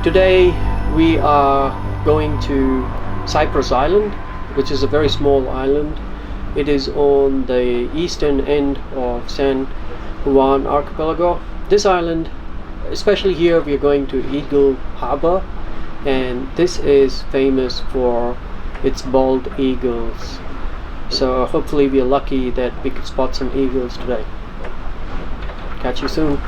Today we are going to Cypress Island, which is a very small island. It is on the eastern end of San Juan archipelago. This island, especially here, we are going to Eagle Harbor, and this is famous for its bald eagles. So hopefully we are lucky that we could spot some eagles today. Catch you soon.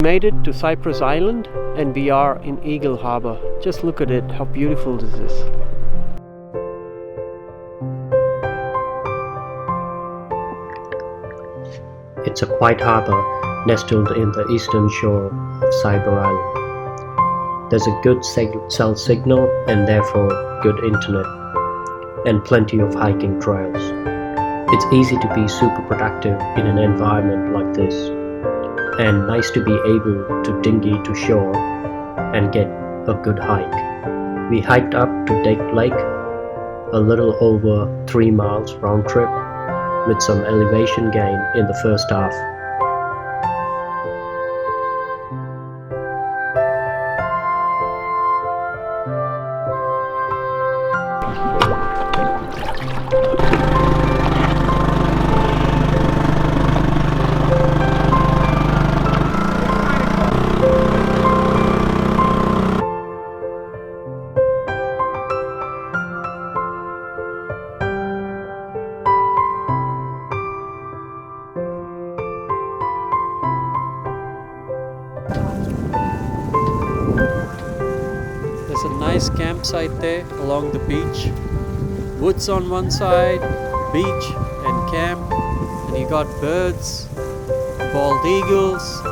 Made it to Cypress Island and we are in Eagle Harbor. Just look at it, how beautiful this is. It's a quiet harbor nestled in the eastern shore of Cypress Island. There's a good cell signal and therefore good internet, and plenty of hiking trails. It's easy to be super productive in an environment like this, and nice to be able to dinghy to shore and get a good hike. We hiked up to Deck Lake, a little over 3 miles round trip, with some elevation gain in the first half. nice campsite there along the beach. Woods on one side, beach and camp, and you got birds, bald eagles.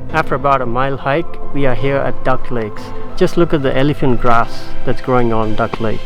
After about a mile hike, we are here at Duck Lakes. Just look at the elephant grass that's growing on Duck Lake.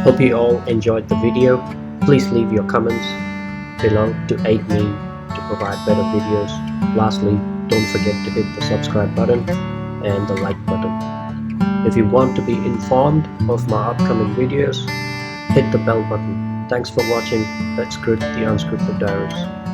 Hope you all enjoyed the video. Please leave your comments below to aid me to provide better videos. Lastly, don't forget to hit the subscribe button and the like button. If you want to be informed of my upcoming videos, hit the bell button. Thanks for watching. Let's script the unscripted diaries.